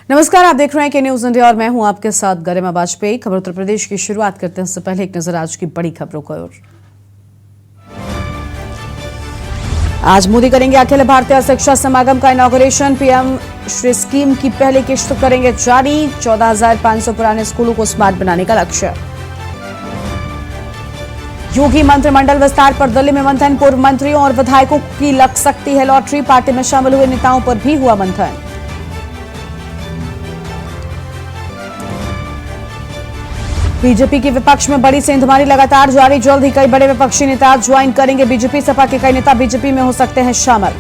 नमस्कार, आप देख रहे हैं के न्यूज इंडिया और मैं हूं आपके साथ गरिमा वाजपेयी। खबर उत्तर प्रदेश की शुरुआत करते हैं। उससे पहले एक नजर आज की बड़ी खबरों की ओर। आज मोदी करेंगे अखिल भारतीय शिक्षा समागम का इनॉग्रेशन। पीएम श्री स्कीम की पहली किश्त करेंगे जारी। 14,500 पुराने स्कूलों को स्मार्ट बनाने का लक्ष्य। योगी मंत्रिमंडल विस्तार पर दिल्ली में मंथन। पूर्व मंत्रियों और विधायकों की लग सकती है लॉटरी। पार्टी में शामिल हुए नेताओं पर भी हुआ मंथन। बीजेपी के विपक्ष में बड़ी सेंधमारी लगातार जारी। जल्द ही कई बड़े विपक्षी नेता ज्वाइन करेंगे बीजेपी। सपा के कई नेता बीजेपी में हो सकते हैं शामिल।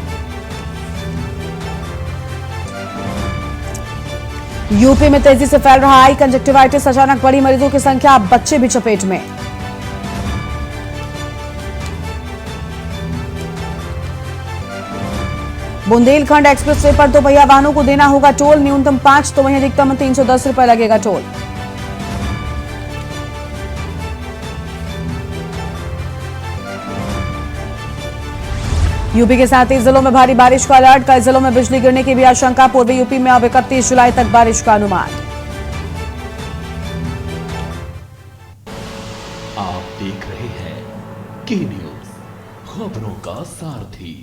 यूपी में तेजी से फैल रहा आई कंजक्टिवाइटिस। अचानक बढ़ी मरीजों की संख्या, अब बच्चे भी चपेट में। बुंदेलखंड एक्सप्रेस वे पर दोपहिया वाहनों को देना होगा टोल। न्यूनतम 5 तो वहीं अधिकतम 310 रुपए लगेगा टोल। यूपी के साथ ही जिलों में भारी बारिश का अलर्ट। कई जिलों में बिजली गिरने की भी आशंका। पूर्वी यूपी में अब 31 जुलाई तक बारिश का अनुमान। आप देख रहे हैं के न्यूज, खबरों का सारथी।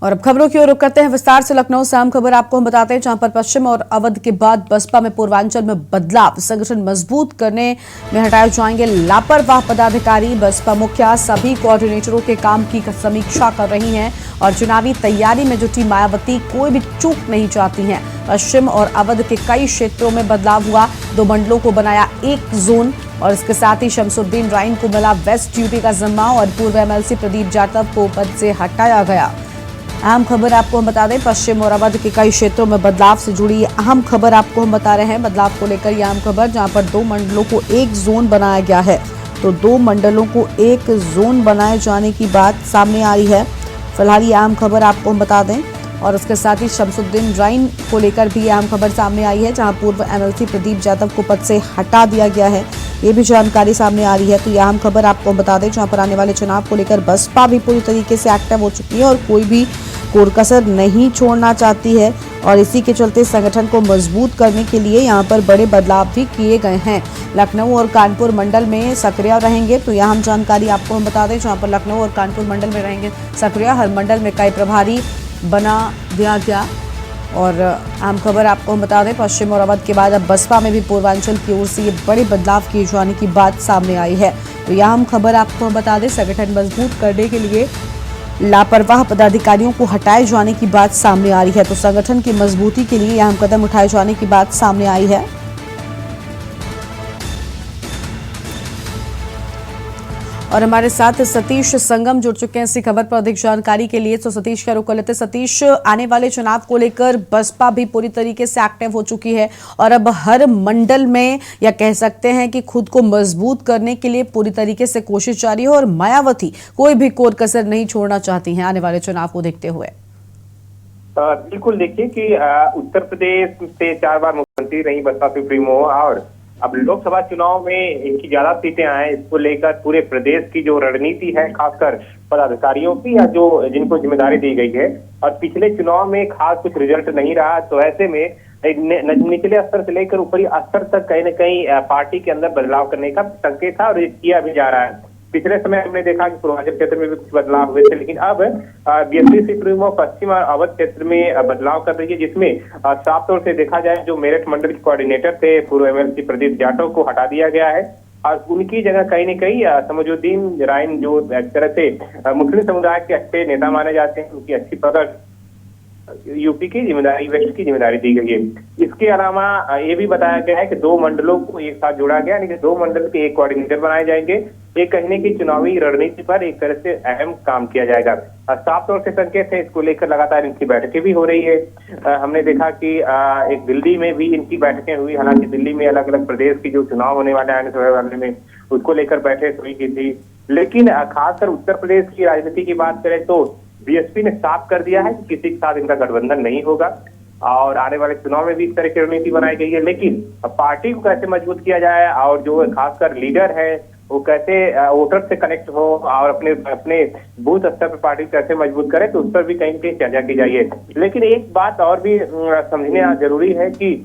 और अब खबरों की ओर रुख करते हैं विस्तार से। लखनऊ से अहम खबर आपको हम बताते हैं, जहां पर पश्चिम और अवध के बाद बसपा में पूर्वांचल में बदलाव। संगठन मजबूत करने में हटाए जाएंगे लापरवाह पदाधिकारी। बसपा मुखिया सभी कोऑर्डिनेटरों के काम की समीक्षा कर रही हैं और चुनावी तैयारी में जुटी मायावती कोई भी चूक नहीं चाहती हैं। पश्चिम और अवध के कई क्षेत्रों में बदलाव हुआ। 2 मंडलों को बनाया एक जोन और इसके साथ ही शमसुद्दीन राइन को मिला वेस्ट यूपी का जिम्मा और पूर्व एमएलसी प्रदीप जाटव को पद से हटाया गया। अहम खबर आपको हम बता दें, पश्चिम और अवध के कई क्षेत्रों में बदलाव से जुड़ी अहम खबर आपको हम बता रहे हैं। बदलाव को लेकर यह अहम खबर, जहां पर 2 मंडलों को एक जोन बनाया गया है। तो 2 मंडलों को एक जोन बनाए जाने की बात सामने आई है। फिलहाल ये अहम खबर आपको हम बता दें और उसके साथ ही शमसुद्दीन राइन को लेकर भी अहम खबर सामने आई है, जहां पूर्व एमएलसी प्रदीप जाटव को पद से हटा दिया गया है। ये भी जानकारी सामने आ रही है। तो यह अहम खबर आपको हम बता दें, जहां पर आने वाले चुनाव को लेकर बसपा भी पूरी तरीके से एक्टिव हो चुकी है और कोई भी कोरकसर नहीं छोड़ना चाहती है और इसी के चलते संगठन को मजबूत करने के लिए यहां पर बड़े बदलाव भी किए गए हैं। लखनऊ और कानपुर मंडल में सक्रिय रहेंगे। तो यह हम जानकारी आपको हम बता दें, जहां पर लखनऊ और कानपुर मंडल में रहेंगे सक्रिय। हर मंडल में कई प्रभारी बना दिया गया। और अहम खबर आपको हम बता दें, पश्चिम और अवध के बाद अब बसपा में भी पूर्वांचल की ओर से ये बड़े बदलाव किए जाने की बात सामने आई है। तो यह हम खबर आपको हम बता दें, संगठन मजबूत करने के लिए लापरवाह पदाधिकारियों को हटाए जाने की बात सामने आ रही है। तो संगठन की मजबूती के लिए अहम कदम उठाए जाने की बात सामने आई है। और हमारे साथ सतीश संगम जुड़ चुके हैं इसी खबर पर अधिक जानकारी के लिए। तो सतीश का रुख कर लेते। सतीश, आने वाले चुनाव को लेकर बसपा भी पूरी तरीके से एक्टिव हो चुकी है और अब हर मंडल में या कह सकते हैं कि खुद को मजबूत करने के लिए पूरी तरीके से कोशिश जारी है और मायावती कोई भी कोर कसर नहीं छोड़ना चाहती हैं आने वाले चुनाव को देखते हुए। बिल्कुल, देखिए कि उत्तर प्रदेश से 4 बार मुख्यमंत्री रही बसपा सुप्रीमो और अब लोकसभा चुनाव में इनकी ज्यादा सीटें आए, इसको लेकर पूरे प्रदेश की जो रणनीति है, खासकर पदाधिकारियों की या जो जिनको जिम्मेदारी दी गई है, और पिछले चुनाव में खास कुछ रिजल्ट नहीं रहा, तो ऐसे में निचले स्तर से लेकर ऊपरी स्तर तक कहीं न कहीं पार्टी के अंदर बदलाव करने का संकेत था और ये किया भी जा रहा है। पिछले समय हमने देखा कि पूर्वांचल क्षेत्र में भी कुछ बदलाव हुए थे, लेकिन अब बीएसपी सुप्रीमो पश्चिम और अवध क्षेत्र में बदलाव कर रही है, जिसमें साफ तौर से देखा जाए जो मेरठ मंडल के कोऑर्डिनेटर थे पूर्व एमएलसी प्रदीप जाटव को हटा दिया गया है और उनकी जगह कहीं न कहीं शमसुद्दीन राइन जो एक तरह से मुस्लिम समुदाय के अच्छे नेता माने जाते हैं, उनकी अच्छी पकड़ यूपी की जिम्मेदारी, वेस्ट की जिम्मेदारी दी गई है। इसके अलावा ये भी बताया गया है कि 2 मंडलों को एक साथ जोड़ा गया, यानी कि 2 मंडल के एक कोऑर्डिनेटर बनाए जाएंगे। ये कहने की चुनावी रणनीति पर एक तरह से अहम काम किया जाएगा। साफ तौर से संकेत है, इसको लेकर लगातार इनकी बैठकें भी हो रही है। हमने देखा कि एक दिल्ली में भी इनकी बैठकें हुई, हालांकि दिल्ली में अलग अलग प्रदेश की जो चुनाव होने वाले आने वाले में उसको लेकर बैठक हुई की थी। लेकिन खासकर उत्तर प्रदेश की राजनीति की बात करें तो बीएसपी ने साफ कर दिया है कि किसी के साथ इनका गठबंधन नहीं होगा। और आने वाले चुनाव में भी इस तरह की रणनीति बनाई गई है। लेकिन अब पार्टी को कैसे मजबूत किया जाए और जो खासकर लीडर है वो कैसे वोटर से कनेक्ट हो और अपने अपने बूथ स्तर पर पार्टी कैसे मजबूत करे, तो उस पर भी कहीं न कहीं चर्चा की जाइए। लेकिन एक बात और भी समझने जरूरी है कि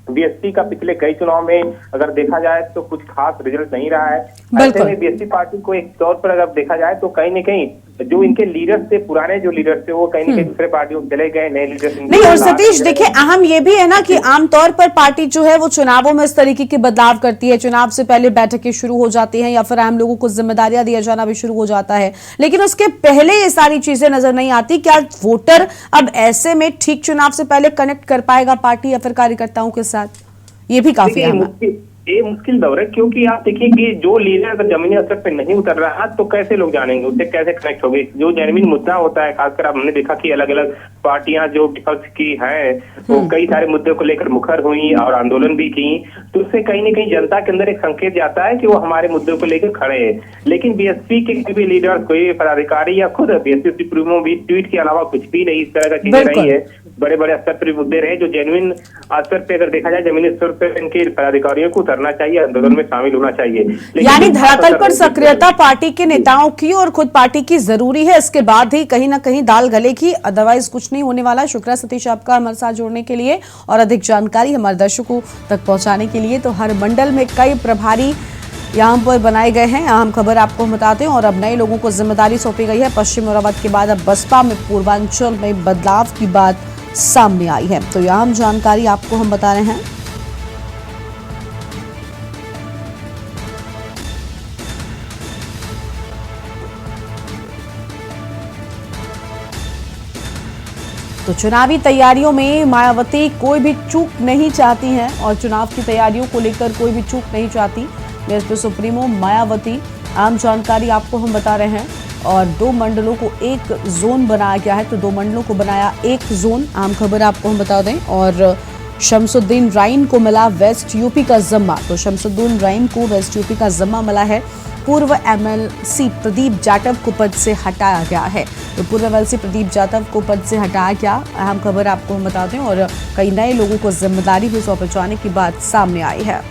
बीएसपी का पिछले कई चुनाव में अगर देखा जाए तो कुछ खास रिजल्ट नहीं रहा है। ऐसे में बीएसपी पार्टी को एक तौर पर अगर देखा जाए तो कहीं न कहीं जो इनके लीडर थे, पुराने जो लीडर थे, वो कहीं न कहीं दूसरे पार्टियों में चले गए, नए लीडर नहीं। और सतीश देखिए, अहम ये भी है ना कि आमतौर पर पार्टी जो है वो चुनावों में इस तरीके के बदलाव करती है। चुनाव से पहले बैठकें शुरू हो जाती हैं या फिर आम लोगों को जिम्मेदारियां दिया जाना भी शुरू हो जाता है, लेकिन उसके पहले ये सारी चीजें नजर नहीं आती। क्या वोटर अब ऐसे में ठीक चुनाव से पहले कनेक्ट कर पाएगा पार्टी या फिर कार्यकर्ताओं के साथ? ये भी काफी अहम है। ये मुश्किल दौर है, क्योंकि आप देखिए कि जो लीडर अगर जमीनी स्तर पे नहीं उतर रहा तो कैसे लोग जानेंगे, उससे कैसे कनेक्ट होंगे। जो जेन्युइन मुद्दा होता है, खासकर हमने देखा कि अलग अलग पार्टियां जो विपक्ष की हैं वो कई सारे मुद्दों को लेकर मुखर हुई और आंदोलन भी की, तो उससे कहीं न कहीं जनता के अंदर एक संकेत जाता है कि वो हमारे मुद्दों को लेकर खड़े हैं। लेकिन बीएसपी के कोई भी लीडर, कोई पदाधिकारी या खुद बीएसपी सुप्रीमो भी ट्वीट के अलावा कुछ भी नहीं, इस तरह का चीजें नहीं है। बड़े बड़े स्तर पर मुद्दे रहे जो जेन्युइन स्तर पे अगर देखा जाए, जमीनी स्तर पर इनके पदाधिकारियों को उतरना चाहिए, आंदोलन में शामिल होना चाहिए। यानी धरातल पर सक्रियता पार्टी के नेताओं की और खुद पार्टी की जरूरी है, इसके बाद ही कहीं ना कहीं दाल गलेगी, अदरवाइज कुछ नहीं होने वाला। शुक्रिया सतीश आपका हमारे साथ जुड़ने के लिए और अधिक जानकारी हमारे दर्शकों तक पहुंचाने के लिए। तो हर मंडल में कई प्रभारी यहाँ पर बनाए गए हैं। अहम खबर आपको हम बताते हैं और अब नए लोगों को जिम्मेदारी सौंपी गई है। पश्चिम और अवध के बाद अब बसपा में पूर्वांचल में बदलाव की बात सामने आई है, तो यह जानकारी आपको हम बता रहे हैं। तो चुनावी तैयारियों में मायावती कोई भी चूक नहीं चाहती हैं और चुनाव की तैयारियों को लेकर कोई भी चूक नहीं चाहती बीएसपी सुप्रीमो मायावती। आम जानकारी आपको हम बता रहे हैं और 2 मंडलों को एक जोन बनाया गया है, तो 2 मंडलों को बनाया एक जोन। आम खबर आपको हम बता दें और शमसुद्दीन राइन को मिला वेस्ट यूपी का जिम्मा, तो शमसुद्दीन राइन को वेस्ट यूपी का जिम्मा मिला है। पूर्व एमएलसी प्रदीप जाटव को पद से हटाया गया है, तो पूर्व एमएलसी प्रदीप जाटव को पद से हटाया गया। अहम खबर आपको हम बता दें और कई नए लोगों को जिम्मेदारी भी सौंपे जाने की बात सामने आई है।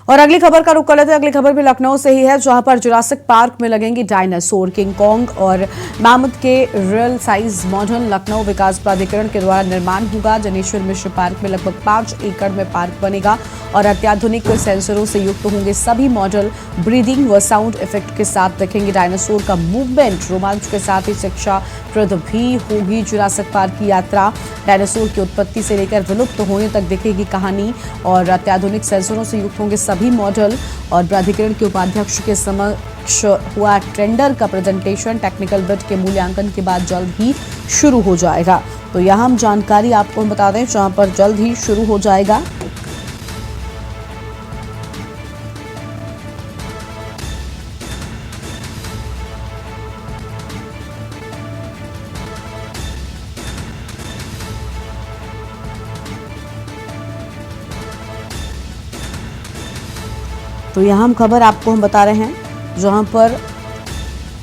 और अगली खबर का रुख कर लेते हैं। अगली खबर भी लखनऊ से ही है, जहां पर जुरासिक पार्क में लगेंगी डायनासोर। किंग कॉन्ग और मैमथ के रियल साइज मॉडल लखनऊ विकास प्राधिकरण के द्वारा निर्माण होगा। जनेश्वर मिश्र पार्क में लगभग 5 एकड़ में पार्क बनेगा और अत्याधुनिक सेंसरों से युक्त होंगे सभी मॉडल। ब्रीदिंग व साउंड इफेक्ट के साथ देखेंगे डायनासोर का मूवमेंट। रोमांच के साथ ही शिक्षाप्रद भी होगी जुरासिक पार्क की यात्रा। डायनासोर की उत्पत्ति से लेकर विलुप्त होने तक दिखेगी कहानी और अत्याधुनिक सेंसरों से युक्त होंगे सभी मॉडल। और प्राधिकरण के उपाध्यक्ष के समक्ष हुआ टेंडर का प्रेजेंटेशन टेक्निकल बिड के मूल्यांकन के बाद जल्द ही शुरू हो जाएगा। तो यह हम जानकारी आपको बता दें, जहां पर जल्द ही शुरू हो जाएगा। तो यहाँ हम खबर आपको हम बता रहे हैं, जहां पर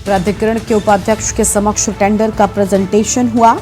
प्राधिकरण के उपाध्यक्ष के समक्ष टेंडर का प्रेजेंटेशन हुआ।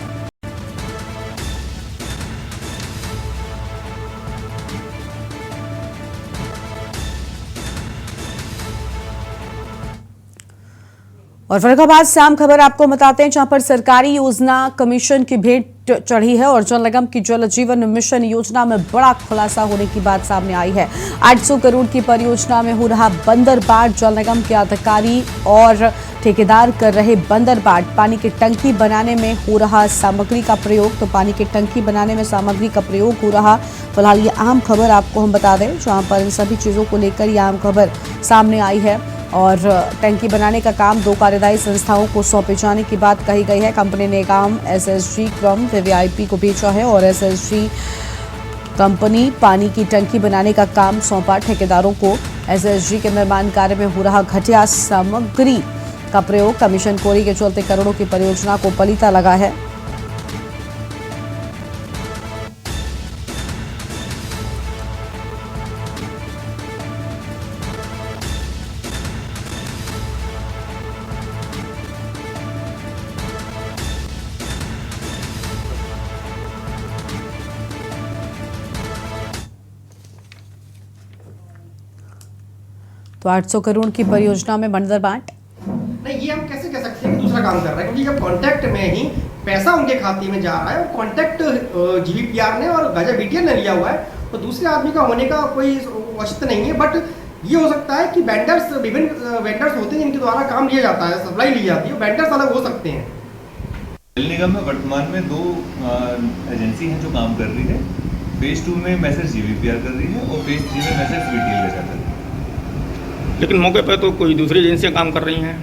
और फरीदाबाद से आम खबर आपको बताते हैं, जहां पर सरकारी योजना कमीशन की भेंट चढ़ी है और जल निगम की जल जीवन मिशन योजना में बड़ा खुलासा होने की बात सामने आई है। 800 करोड़ की परियोजना में हो रहा बंदरबाट। जल निगम के अधिकारी और ठेकेदार कर रहे बंदरबाट। पानी की टंकी बनाने में हो रहा सामग्री का प्रयोग, तो पानी की टंकी बनाने में सामग्री का प्रयोग हो रहा। फिलहाल ये अहम खबर आपको हम बता दें, जहां पर इन सभी चीजों को लेकर यह अहम खबर सामने आई है। और टंकी बनाने का काम 2 कार्यदायी संस्थाओं को सौंपे जाने की बात कही गई है। कंपनी ने काम एसएसजी क्रम वीवीआईपी को भेजा है और एसएसजी कंपनी पानी की टंकी बनाने का काम सौंपा ठेकेदारों को। एसएसजी के निर्माण कार्य में हो रहा घटिया सामग्री का प्रयोग, कमीशन खोरी के चलते करोड़ों की परियोजना को पलीता लगा है। तो 800 करोड़ की परियोजना में बंदर बांट। नहीं, ये हम कैसे कह सकते हैं कि दूसरा काम कर रहा है, क्योंकि जब कॉन्ट्रैक्ट में ही पैसा उनके खाते में जा रहा है और कॉन्ट्रैक्ट जीवीपीआर ने और गजा बीटीएल ने लिया हुआ है, तो दूसरे आदमी का होने का कोई औचित्य नहीं है। बट ये हो सकता है कि वेंडर्स, विभिन्न वेंडर्स होते हैं जिनके द्वारा काम लिया जाता है, सप्लाई ली जाती है, वेंडर्स अलग हो सकते हैं। जल निगम में वर्तमान में 2 एजेंसी हैं जो काम कर रही है। फेज 2 में मैसेज जीवीपीआर कर रही है और फेज 3 में मैसेज बीटीएल का कर रही है। लेकिन मौके पर तो कोई दूसरी एजेंसियां काम कर रही हैं।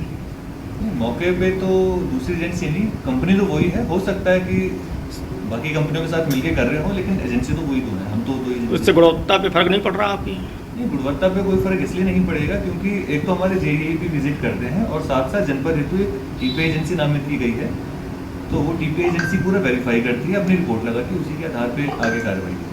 मौके पे तो दूसरी एजेंसी नहीं, कंपनी तो वही है। हो सकता है कि बाकी कंपनियों के साथ मिलके कर रहे हो, लेकिन एजेंसी तो वही तो है, हम तो ही। उससे गुणवत्ता पे फर्क नहीं पड़ रहा आपकी? नहीं, गुणवत्ता पे कोई फर्क इसलिए नहीं पड़ेगा क्योंकि एक तो हमारे जेईई भी विजिट करते हैं और साथ साथ जनपद हेतु एक टीपी एजेंसी नामित की गई है, तो वो टीपी एजेंसी पूरा वेरीफाई करती है, अपनी रिपोर्ट लगा के उसी के आधार पे आगे कार्रवाई की।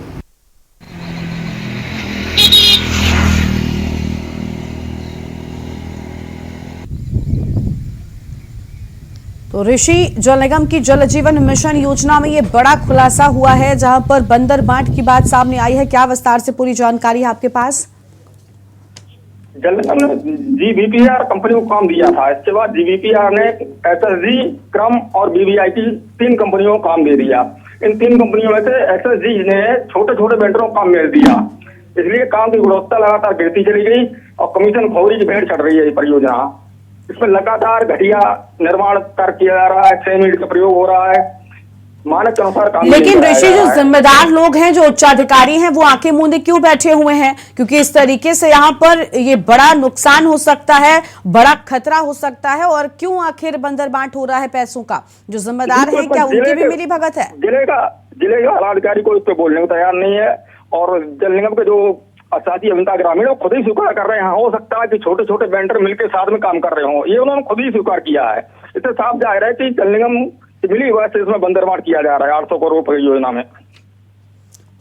तो ऋषि, जल निगम की जल जीवन मिशन योजना में ये बड़ा खुलासा हुआ है जहां पर बंदर बांट की बात सामने आई है। क्या विस्तार से पूरी जानकारी है आपके पास? जल निगम ने जीवीपीआर कंपनी को काम दिया था, इसके बाद जीवीपीआर ने एसएसजी, क्रम और बीबीआईटी 3 कंपनियों को काम दे दिया। इन 3 कंपनियों में से एसएसजी ने छोटे छोटे वेंडरों को काम मिल दिया, इसलिए काम की गुणवत्ता लगातार गिरती चली गई और कमीशन खोरी की भेड़ चढ़ रही है ये परियोजना। इसमें लगातार घटिया निर्माण कार्य किया जा रहा है, सेमीड का प्रयोग हो रहा है, मानक के अनुसार काम। लेकिन ऋषि, जो जिम्मेदार लोग हैं, जो उच्चाधिकारी हैं, वो आंखें मूंदे क्यों बैठे हुए हैं? क्योंकि इस तरीके से यहाँ पर ये बड़ा नुकसान हो सकता है, बड़ा खतरा हो सकता है, और क्यों आखिर बंदर बांट हो रहा है पैसों का? जो जिम्मेदार है, क्या उनकी भी मिली भगत है? जिले का आलाधिकारी को इस पे बोलने को तैयार नहीं है, और जल निगम के जो साथी अभियंता ग्रामीण खुद ही स्वीकार कर रहे हैं। हो सकता है कि छोटे छोटे वेंडर मिलकर साथ में काम कर रहे हो, ये उन्होंने खुद ही स्वीकार किया है। इससे साफ जाहिर है कि जल निगम से मिली वजह से इसमें बंदरबांट किया जा रहा है 800 करोड़ रुपए योजना में।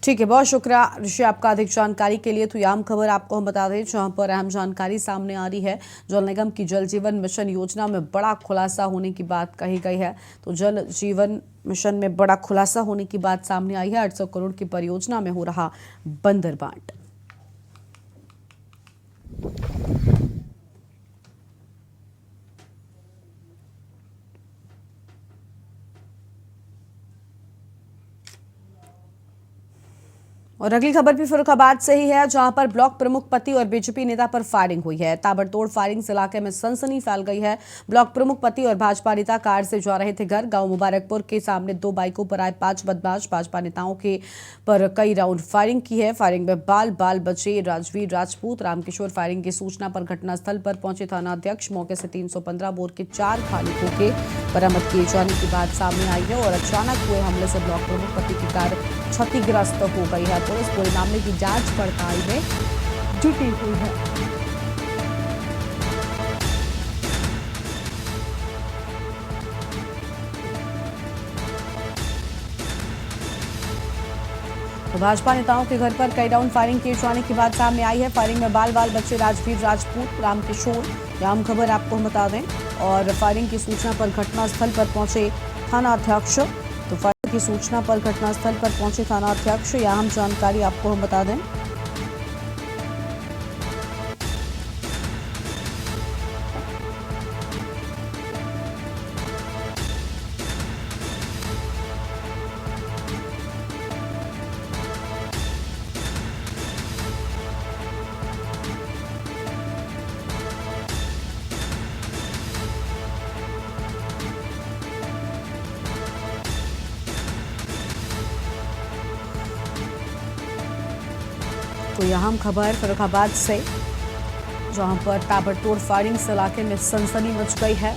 ठीक है, बहुत शुक्रिया ऋषि आपका अधिक जानकारी के लिए। तो ये आम खबर आपको हम बता दें जहां पर अहम जानकारी सामने आ रही है। जल निगम की जल जीवन मिशन योजना में बड़ा खुलासा होने की बात कही गई है। तो जल जीवन मिशन में बड़ा खुलासा होने की बात सामने आई है। 800 करोड़ की परियोजना में हो रहा बंदर बांट। और अगली खबर भी फर्रुखाबाद से ही है, जहां पर ब्लॉक प्रमुख पति और बीजेपी नेता पर फायरिंग हुई है। ताबड़तोड़ फायरिंग से इलाके में सनसनी फैल गई है। ब्लॉक प्रमुख पति और भाजपा नेता कार से जा रहे थे घर। गांव मुबारकपुर के सामने 2 बाइकों पर आए 5 बदमाश भाजपा नेताओं के पर कई राउंड फायरिंग की है। फायरिंग में बाल बचे राजवीर राजपूत, रामकिशोर। फायरिंग की सूचना पर घटनास्थल पर पहुंचे थाना अध्यक्ष। मौके से 315 बोर के 4 खाली खोखे बरामद किए जाने की बात सामने आई है। और अचानक हुए हमले से ब्लॉक प्रमुख पति की कार क्षतिग्रस्त हो गई है। पुलिस पूरे मामले की जांच पड़ताल में जुटी हुई है। तो भाजपा नेताओं के घर पर कई राउंड फायरिंग किए जाने की बात सामने आई है। फायरिंग में बाल बच्चे राजवीर राजपूत, रामकिशोर। यह आम खबर आपको हम बता दें। और फायरिंग की सूचना पर घटनास्थल पर पहुंचे थाना अध्यक्ष। तो फायरिंग की सूचना पर घटनास्थल पर पहुंचे थाना अध्यक्ष। यह अहम जानकारी आपको हम बता दें। तो यहाँ हम खबर फर्रुखाबाद से, जहां पर ताबड़तोड़ फायरिंग से इलाके में सनसनी मच गई है।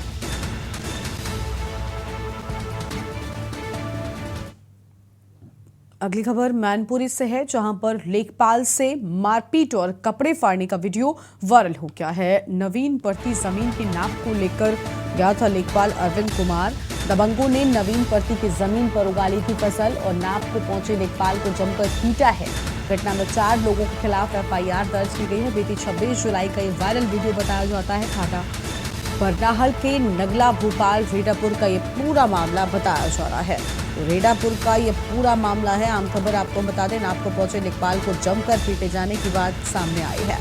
अगली खबर मैनपुरी से है, जहां पर लेखपाल से मारपीट और कपड़े फाड़ने का वीडियो वायरल हो गया है। नवीन पड़ती जमीन की नाप को लेकर गया था लेखपाल अरविंद कुमार। दबंगों ने नवीन पड़ती की जमीन पर उगा ली थी फसल और नाप को पहुंचे लेखपाल को जमकर पीटा है। घटना में 4 लोगों के खिलाफ एफआईआर दर्ज की गई है। बीती 26 जुलाई का ये वायरल वीडियो बताया जाता है। थाना बरनाहल के नगला भोपाल रेडापुर का ये पूरा मामला बताया जा रहा है। तो रेडापुर का ये पूरा मामला है। आम खबर आपको बता दें, नाप को पहुंचे लेखपाल को जमकर पीटे जाने की बात सामने आई है।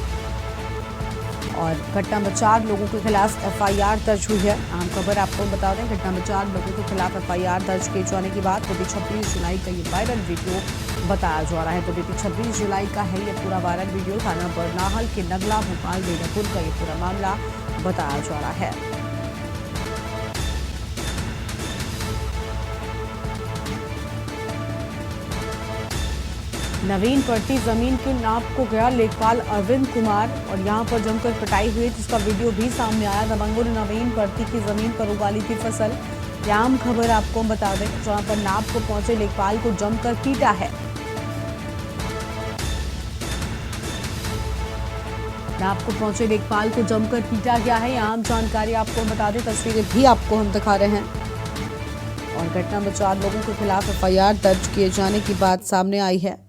और घटना में 4 लोगों के खिलाफ एफआईआर दर्ज हुई है। अहम खबर आपको बता दें, घटना में 4 लोगों के खिलाफ एफआईआर दर्ज किए जाने के बाद बीती 26 जुलाई का ये वायरल वीडियो बताया जा रहा है। तो बीती 26 जुलाई का है ये पूरा वायरल वीडियो। थाना बरनाहल के नगला भोपाल बेड़ापुर का ये पूरा मामला बताया जा रहा है। नवीन पड़ती जमीन के नाप को गया लेखपाल अरविंद कुमार और यहां पर जमकर पिटाई हुई, जिसका वीडियो भी सामने आया। दबंगों ने नवीन पड़ती की जमीन पर उगाली थी फसल। आम खबर आपको बता दें, जहां पर नाप को पहुंचे लेखपाल को जमकर पीटा है। नाप को पहुंचे लेखपाल को जमकर पीटा गया है। आम जानकारी आपको बता दें, तस्वीरें भी आपको हम दिखा रहे हैं। और घटना में 4 लोगों के खिलाफ एफआईआर दर्ज किए जाने की बात सामने आई है।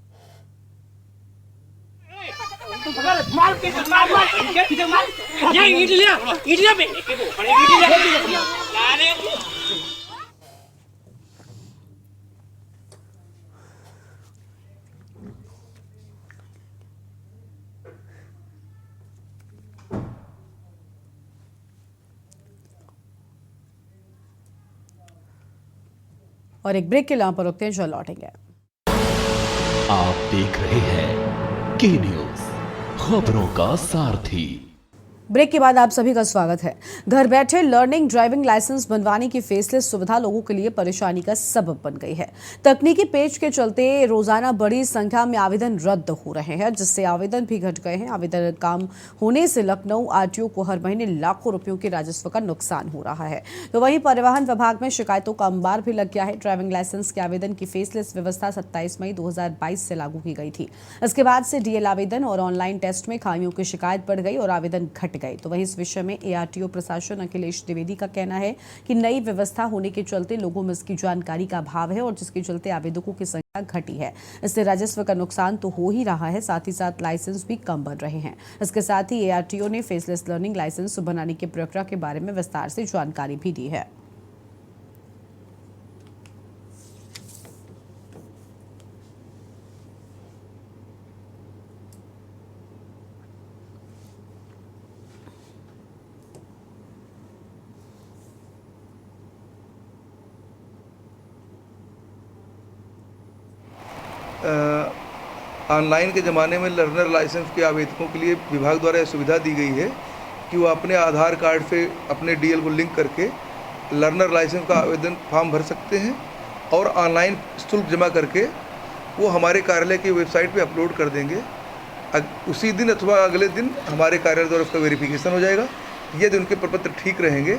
और एक ब्रेक के लिए पर रुकते हैं, जो लौटेंगे। आप देख रहे हैं के न्यूज, खबरों का सारथी। ब्रेक के बाद आप सभी का स्वागत है। घर बैठे लर्निंग ड्राइविंग लाइसेंस बनवाने की फेसलेस सुविधा लोगों के लिए परेशानी का सबब बन गई है। तकनीकी पेच के चलते रोजाना बड़ी संख्या में आवेदन रद्द हो रहे हैं, जिससे आवेदन भी घट गए हैं। आवेदन काम होने से लखनऊ आरटीओ को हर महीने लाखों रुपयों के राजस्व का नुकसान हो रहा है। तो वहीं परिवहन विभाग में शिकायतों का अंबार भी लग गया है। ड्राइविंग लाइसेंस के आवेदन की फेसलेस व्यवस्था 27 मई 2022 से लागू की गई थी। इसके बाद से डीएल आवेदन और ऑनलाइन टेस्ट में खामियों की शिकायत बढ़ गई और आवेदन घट गए। तो वहीं इस विषय में एआरटीओ प्रशासन अखिलेश द्विवेदी का कहना है कि नई व्यवस्था होने के चलते लोगों में इसकी जानकारी का अभाव है और जिसके चलते आवेदकों की संख्या घटी है। इससे राजस्व का नुकसान तो हो ही रहा है, साथ ही साथ लाइसेंस भी कम बन रहे हैं। इसके साथ ही एआरटीओ ने फेसलेस लर्निंग लाइसेंस बनाने की प्रक्रिया के बारे में विस्तार से जानकारी भी दी है। ऑनलाइन के ज़माने में लर्नर लाइसेंस के आवेदकों के लिए विभाग द्वारा यह सुविधा दी गई है कि वो अपने आधार कार्ड से अपने डीएल को लिंक करके लर्नर लाइसेंस का आवेदन फॉर्म भर सकते हैं और ऑनलाइन शुल्क जमा करके वो हमारे कार्यालय की वेबसाइट पे अपलोड कर देंगे। उसी दिन अथवा अगले दिन हमारे कार्यालय द्वारा उसका वेरिफिकेशन हो जाएगा। यदि उनके प्रपत्र ठीक रहेंगे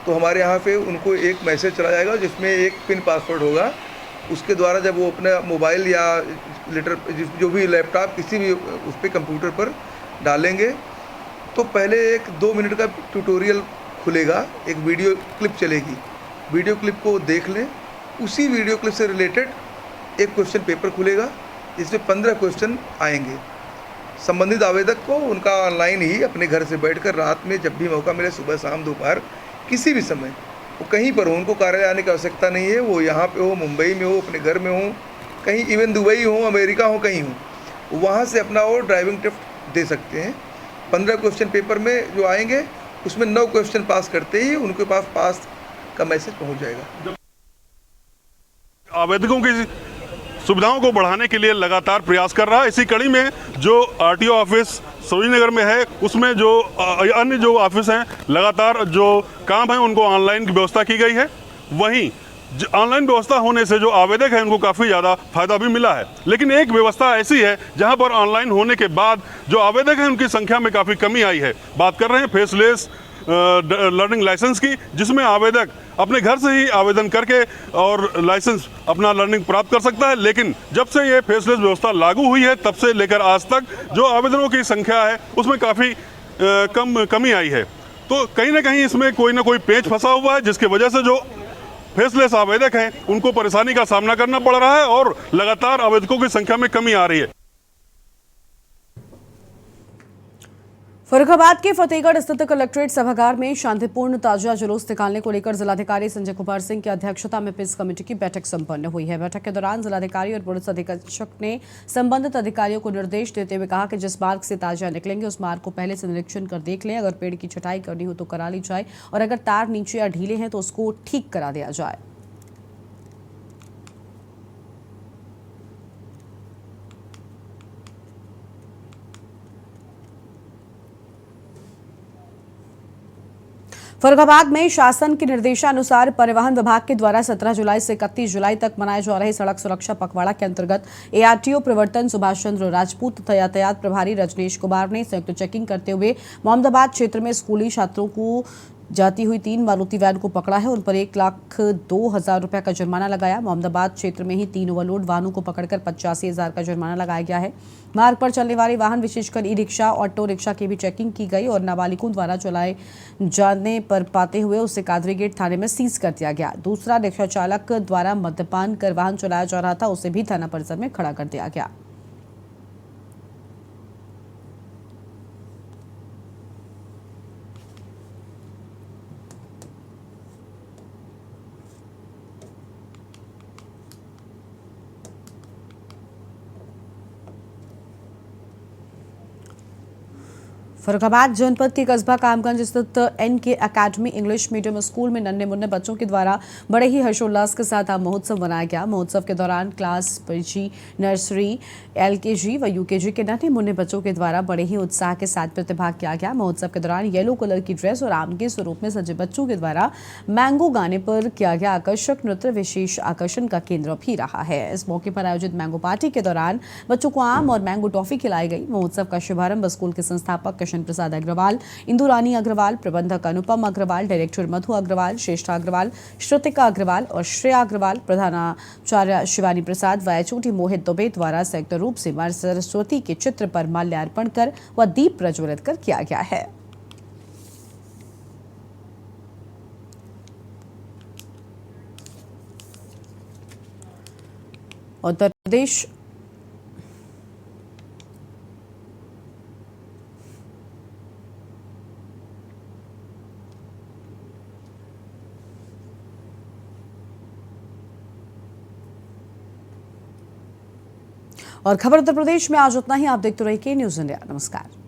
तो हमारे यहाँ पे उनको एक मैसेज चला जाएगा जिसमें एक पिन पासवर्ड होगा। उसके द्वारा जब वो अपना मोबाइल या लेटर जो भी लैपटॉप किसी भी उस पर कंप्यूटर पर डालेंगे तो पहले 1-2 मिनट का ट्यूटोरियल खुलेगा, एक वीडियो क्लिप चलेगी। वीडियो क्लिप को देख लें। उसी वीडियो क्लिप से रिलेटेड एक क्वेश्चन पेपर खुलेगा जिसमें 15 क्वेश्चन आएंगे। संबंधित आवेदक को उनका ऑनलाइन ही अपने घर से बैठकर रात में जब भी मौका मिले, सुबह शाम दोपहर किसी भी समय, वो कहीं पर हो, उनको कार्यालय आने की आवश्यकता नहीं है। वो यहाँ पे हो, मुंबई में हो, अपने घर में हो, कहीं इवन दुबई हो, अमेरिका हो, कहीं हो, वहाँ से अपना वो ड्राइविंग टेस्ट दे सकते हैं। 15 क्वेश्चन पेपर में जो आएंगे उसमें 9 क्वेश्चन पास करते ही उनके पास पास का मैसेज पहुँच जाएगा। आवेदकों की सुविधाओं को बढ़ाने के लिए लगातार प्रयास कर रहा है। इसी कड़ी में जो आरटीओ ऑफिस सरोजनी में है, उसमें जो अन्य जो ऑफिस हैं, लगातार जो काम है उनको ऑनलाइन की व्यवस्था की गई है। वहीं ऑनलाइन व्यवस्था होने से जो आवेदक हैं उनको काफ़ी ज़्यादा फायदा भी मिला है। लेकिन एक व्यवस्था ऐसी है जहां पर ऑनलाइन होने के बाद जो आवेदक हैं उनकी संख्या में काफ़ी कमी आई है। बात कर रहे हैं फेसलेस लर्निंग लाइसेंस की, जिसमें आवेदक अपने घर से ही आवेदन करके और लाइसेंस अपना लर्निंग प्राप्त कर सकता है। लेकिन जब से ये फेसलेस व्यवस्था लागू हुई है तब से लेकर आज तक जो आवेदनों की संख्या है उसमें काफ़ी कमी आई है। तो कहीं ना कहीं इसमें कोई ना कोई पेच फंसा हुआ है, जिसकी वजह से जो फेसलेस आवेदक हैं उनको परेशानी का सामना करना पड़ रहा है और लगातार आवेदकों की संख्या में कमी आ रही है। फर्रुखाबाद के फतेहगढ़ स्थित कलेक्ट्रेट सभागार में शांतिपूर्ण ताजिया जुलूस निकालने को लेकर जिलाधिकारी संजय कुमार सिंह की अध्यक्षता में पीस कमेटी की बैठक संपन्न हुई है। बैठक के दौरान जिलाधिकारी और पुलिस अधीक्षक ने संबंधित अधिकारियों को निर्देश देते हुए कहा कि जिस मार्ग से ताजिया निकलेंगे उस मार्ग को पहले से निरीक्षण कर देख लें। अगर पेड़ की छटाई करनी हो तो करा ली जाए और अगर तार नीचे या ढीले हैं तो उसको ठीक करा दिया जाए। फर्रुखाबाद में शासन के निर्देशानुसार परिवहन विभाग के द्वारा 17 जुलाई से 31 जुलाई तक मनाए जा रहे सड़क सुरक्षा पखवाड़ा के अंतर्गत एआरटीओ प्रवर्तन सुभाष चंद्र राजपूत तथा यातायात प्रभारी रजनीश कुमार ने संयुक्त चेकिंग करते हुए मोहम्मदाबाद क्षेत्र में स्कूली छात्रों को जाती हुई 3 मारुति वैन को पकड़ा है। उन पर 1,02,000 रुपए का जुर्माना लगाया। मोहम्मदाबाद क्षेत्र में ही 3 ओवरलोड वाहनों को पकड़कर 85,000 का जुर्माना लगाया गया है। मार्ग पर चलने वाले वाहन विशेषकर ई रिक्शा, ऑटो रिक्शा की भी चेकिंग की गई और नाबालिगों द्वारा चलाए जाने पर पाते हुए उसे कादरी गेट थाने में सीज कर दिया गया। दूसरा रिक्शा चालक द्वारा मद्यपान कर वाहन चलाया जा रहा था, उसे भी थाना परिसर में खड़ा कर दिया गया। फर्रुखाबाद जनपद के कस्बा कामगंज स्थित N K academy English medium school में नन्हे मुन्ने बच्चों के द्वारा बड़े ही हर्षोल्लास के साथ आम महोत्सव मनाया गया। महोत्सव के दौरान क्लास पीजी, नर्सरी, एलकेजी व यूकेजी के नन्हे मुन्ने बच्चों के द्वारा बड़े ही उत्साह के साथ प्रतिभाग किया गया। महोत्सव के दौरान येलो कलर की ड्रेस और आम के स्वरूप में सजे बच्चों के द्वारा मैंगो गाने पर किया गया आकर्षक नृत्य विशेष आकर्षण का केंद्र भी रहा है। इस मौके पर आयोजित मैंगो पार्टी के दौरान बच्चों को आम और मैंगो टॉफी खिलाई गई। महोत्सव का शुभारंभ स्कूल के संस्थापक किशन प्रसाद अग्रवाल, इंदु रानी अग्रवाल, प्रबंधक अनुपम अग्रवाल, डायरेक्टर मधु अग्रवाल, श्रेष्ठा अग्रवाल, श्रुतिका अग्रवाल और श्रेया अग्रवाल, प्रधानाचार्य शिवानी प्रसाद व एचओडी मोहित दुबे द्वारा संयुक्त रूप से मां सरस्वती के चित्र पर माल्यार्पण कर व दीप प्रज्वलित कर किया गया है। उत्तर प्रदेश और खबर उत्तर प्रदेश में आज उतना ही। आप देखते रहिए के न्यूज़ इंडिया। नमस्कार।